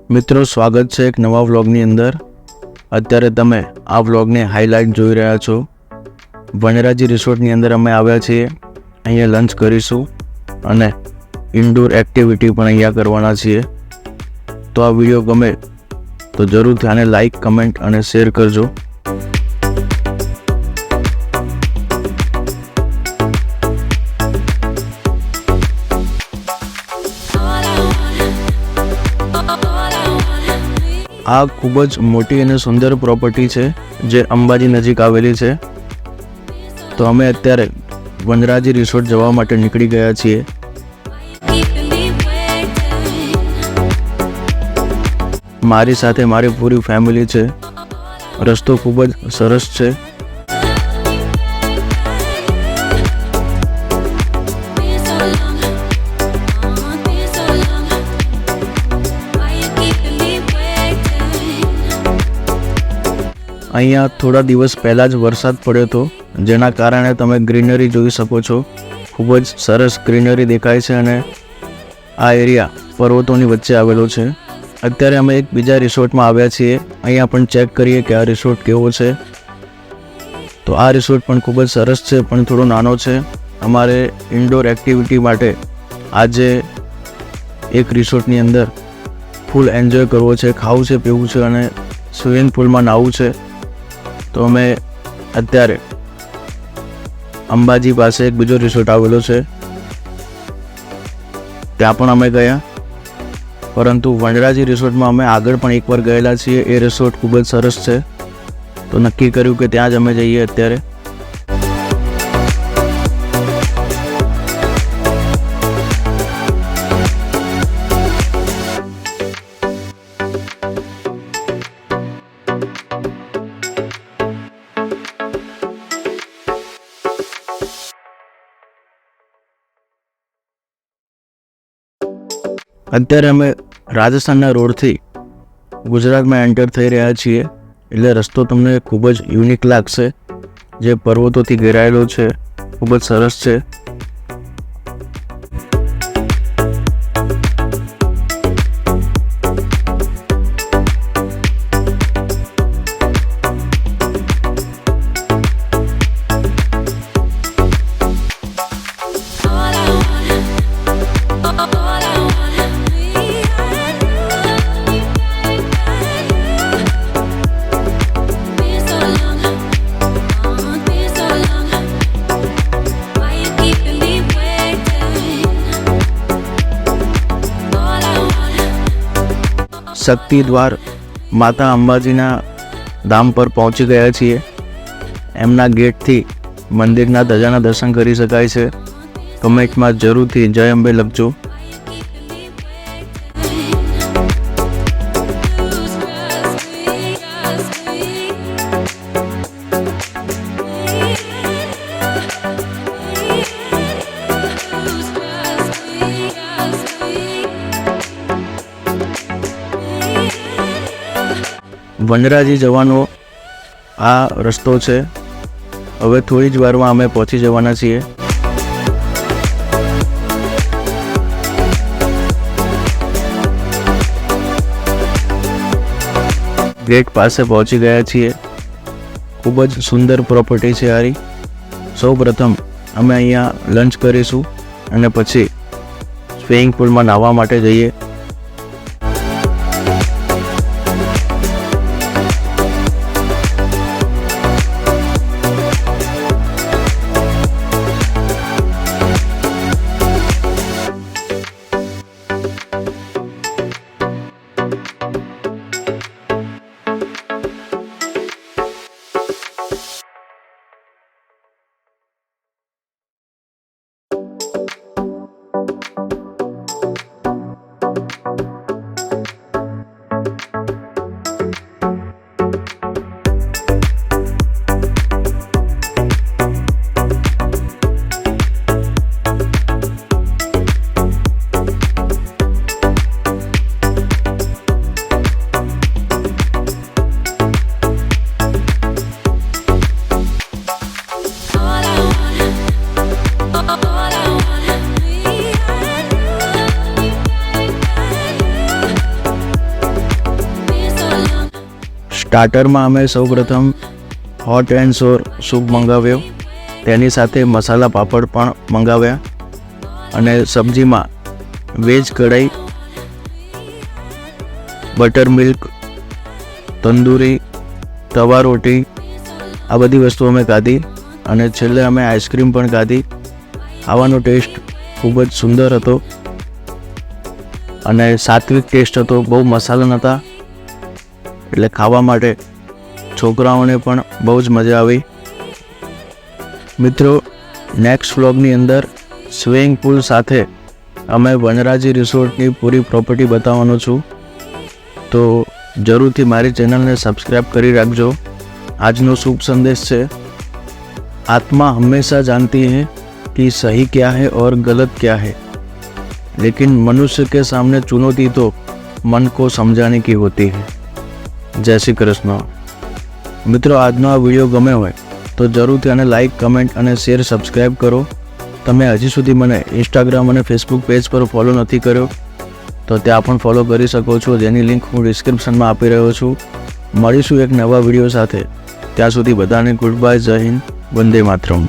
મિત્રો, સ્વાગત છે એક નવા વ્લોગની અંદર। અત્યારે તમે આ વ્લોગને હાઇલાઇટ જોઈ રહ્યા છો। વનરાજી રિસોર્ટની અંદર અમે આવ્યા છીએ। અહીંયા લંચ કરીશું અને ઇન્ડોર એક્ટિવિટી પણ અહીંયા કરવાના છીએ। તો આ વિડીયો ગમે તો જરૂરથી આને લાઈક, કમેન્ટ અને શેર કરજો। આ ખૂબ જ મોટી અને સુંદર પ્રોપર્ટી છે જે અંબાજી નજીક આવેલી છે। તો અમે અત્યારે વનરાજી રિસોર્ટ જવા માટે નીકળી ગયા છીએ। મારી સાથે મારી પૂરી ફેમિલી છે। રસ્તો ખૂબ જ સરસ છે। અહીંયા થોડા દિવસ પહેલાં જ વરસાદ પડ્યો હતો, જેના કારણે તમે ગ્રીનરી જોઈ શકો છો। ખૂબ જ સરસ ગ્રીનરી દેખાય છે અને આ એરિયા પર્વતોની વચ્ચે આવેલો છે। અત્યારે અમે એક બીજા રિસોર્ટમાં આવ્યા છીએ। અહીંયા પણ ચેક કરીએ કે આ રિસોર્ટ કેવો છે। તો આ રિસોર્ટ પણ ખૂબ જ સરસ છે, પણ થોડો નાનો છે। અમારે ઇન્ડોર એક્ટિવિટી માટે આજે એક રિસોર્ટની અંદર ફૂલ એન્જોય કરવો છે, ખાવું છે, પીવું છે અને સ્વિમિંગ પુલમાં નાહવું છે। તો અમે અત્યારે અંબાજી પાસે એક બીજો રિસોર્ટ આવેલો છે, ત્યાં પણ અમે ગયા। પરંતુ વનરાજી રિસોર્ટમાં અમે આગળ પણ એકવાર ગયેલા છીએ। એ રિસોર્ટ ખૂબ જ સરસ છે, તો નક્કી કર્યું કે ત્યાં જ અમે જઈએ અત્યારે। અત્યારે અમે રાજસ્થાનના રોડથી ગુજરાતમાં એન્ટર થઈ રહ્યા છીએ, એટલે રસ્તો તમને ખૂબ જ યુનિક લાગશે, જે પર્વતોથી ઘેરાયેલો છે, ખૂબ જ સરસ છે। શક્તિ દ્વાર માતા અંબાજીના ધામ પર પહોંચી ગયા છીએ। એમના ગેટથી મંદિરના ધજાના દર્શન કરી શકાય છે। કમેન્ટમાં જરૂરથી જય અંબે લખજો। વનરાજી જવાનો આ રસ્તો છે। હવે થોડી જ વારમાં અમે પહોંચી જવાના છીએ। ગેટ પાસે પહોંચી ગયા છીએ। ખૂબ જ સુંદર પ્રોપર્ટી છે આરી। સૌ પ્રથમ અમે અહીંયા લંચ કરીશું અને પછી સ્વિમિંગ પુલમાં નાહવા માટે જઈએ। સ્ટાર્ટરમાં અમે સૌપ્રથમ હોટ એન્ડ સોર સૂપ મંગાવ્યો, તેની સાથે મસાલા પાપડ પણ મંગાવ્યા અને સબ્જીમાં વેજ કઢાઈ, બટર મિલ્ક, તંદૂરી, તવા રોટી આ બધી વસ્તુ અમે ખાધી અને છેલ્લે અમે આઈસ્ક્રીમ પણ ખાધી. ખાવાનો ટેસ્ટ ખૂબ જ સુંદર હતો અને સાત્વિક ટેસ્ટ હતો, બહુ મસાલા નહોતા, એટલે ખાવા માટે છોકરાઓને પણ બહુ જ મજા આવી. મિત્રો, નેક્સ્ટ વ્લોગની અંદર સ્વિમિંગ પુલ સાથે અમે વનરાજી રિસોર્ટની પૂરી પ્રોપર્ટી બતાવવાનો છું, તો જરૂરથી મારી ચેનલને સબસ્ક્રાઈબ કરી રાખજો. આજનો શુભ સંદેશ છે, आत्मा हमेशा जानती है कि सही क्या है और गलत क्या है, लेकिन मनुष्य के सामने चुनौती तो मन को समझाने की होती है. जय श्री कृष्ण. મિત્રો, આજનો આ વિડીયો ગમે હોય તો જરૂરથી આને લાઈક, કમેન્ટ અને શેર, સબસ્ક્રાઈબ કરો. તમે હજી સુધી મને ઇન્સ્ટાગ્રામ અને ફેસબુક પેજ પર ફોલો નથી કર્યો તો ત્યાં પણ ફોલો કરી શકો છો, જેની લિંક હું ડિસ્ક્રિપ્શનમાં આપી રહ્યો છું. મળીશું એક નવા વિડીયો સાથે. ત્યાં સુધી બધાને ગુડ બાય, જય હિન્દ, વંદે માતરમ.